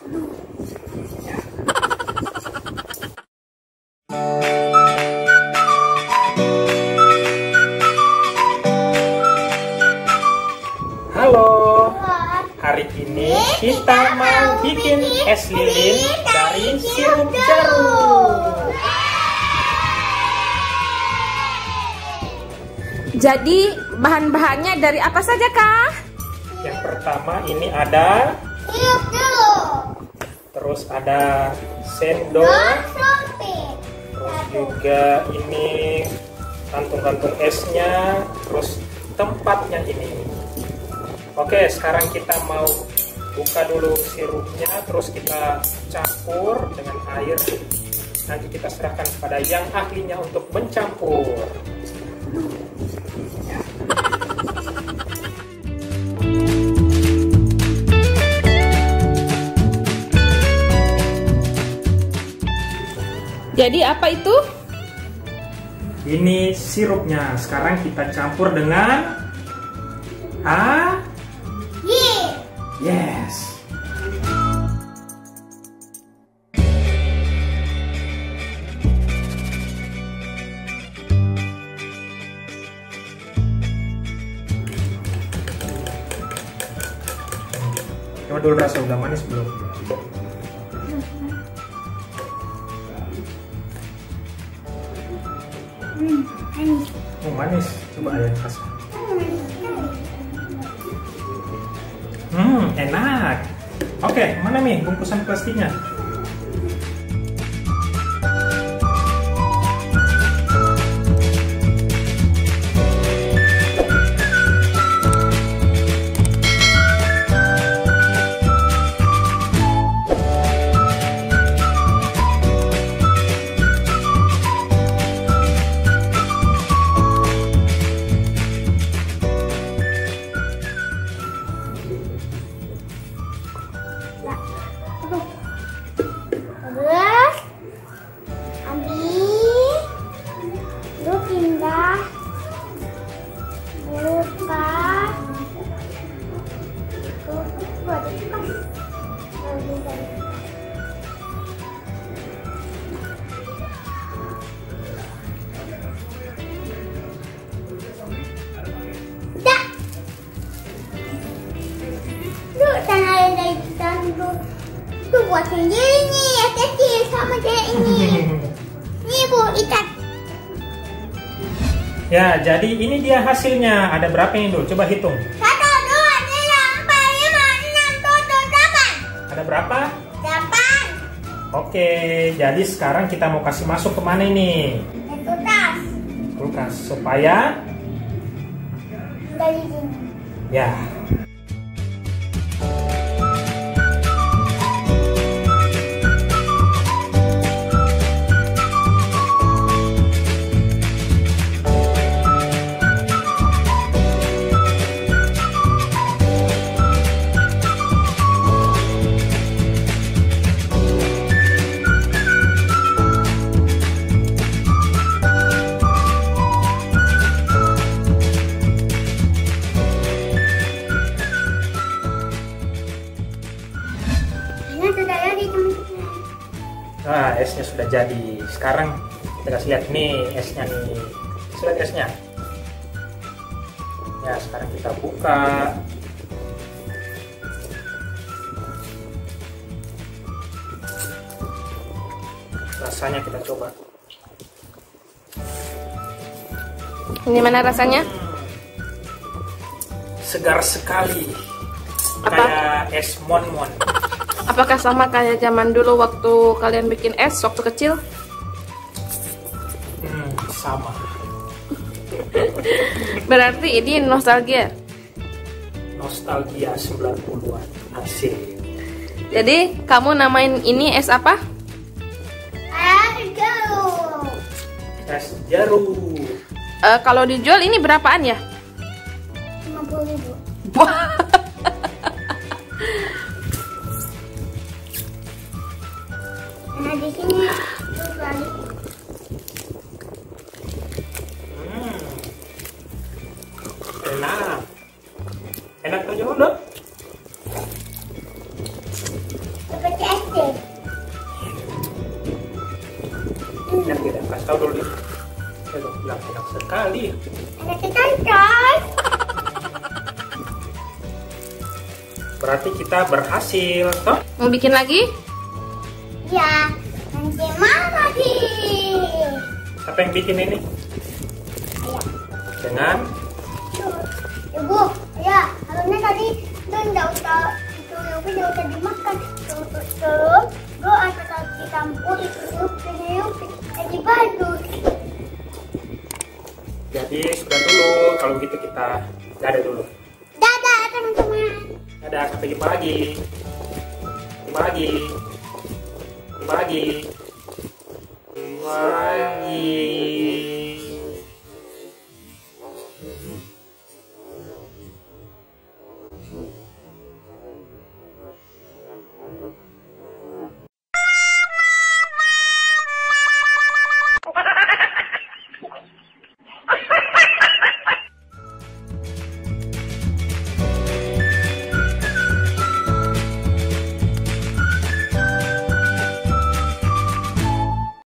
Halo, hari ini kita mau bikin es lilin dari sirup jarum. Jadi bahan-bahannya dari apa saja, Kak? Yang pertama ini ada sirup jeruk, terus ada sendok, terus juga ini kantung-kantung esnya, terus tempatnya ini. Oke, sekarang kita mau buka dulu sirupnya, terus kita campur dengan air. Nanti kita serahkan kepada yang ahlinya untuk mencampur. Jadi apa itu? Ini sirupnya. Sekarang kita campur dengan yes. Coba dulu rasa udah manis belum? manis. Oh, manis. Coba ayah rasa. Enak. Oke, mana nih bungkusan plastiknya? Terus ambil, lu pindah, buka, tuh buat sendiri nih, ya kecil sama kayak ini. Ini Bu, ikat. Ya, jadi ini dia hasilnya. Ada berapa ini dulu? Coba hitung. 1, 2, 3, 4, 5, 6, 7, 8. Ada berapa? 8. Oke, jadi sekarang kita mau kasih masuk ke mana ini? Itu tas. Kulkas, supaya Dari sini. ya. Ini sudah jadi teman-teman. Nah, esnya sudah jadi. Sekarang kita kasih lihat nih esnya nih. Kasih lihat esnya. Ya, sekarang kita buka. Rasanya kita coba. Ini mana rasanya? Segar sekali. Apa? Kayak es mon-mon. Apakah sama kayak zaman dulu waktu kalian bikin es waktu kecil? Sama. Berarti ini nostalgia. Nostalgia 90-an. Asik. Jadi kamu namain ini es apa? Jeruk. Es jeruk. Kalau dijual ini berapaan ya? 50.000. Wah. Nah, di sini tuh kali. Enak. Enak tuh dong. Seperti kasih tahu dulu nih. Aduh, bilang sekali. Ada kecantikan. Berarti kita berhasil, toh? Mau bikin lagi? Ya, nanti mama sih. Siapa yang bikin ini? Ayah. Dengan Ibu, ya, harusnya tadi itu nggak usah dimakan. Terus, antara dicampur, ditiup, jadi bagus. jadi sudah dulu. Kalau gitu kita dadah dulu. Dadah teman-teman. Dadah, sampai jumpa lagi. Jumpa lagi. Jumpa lagi. Jumpa lagi.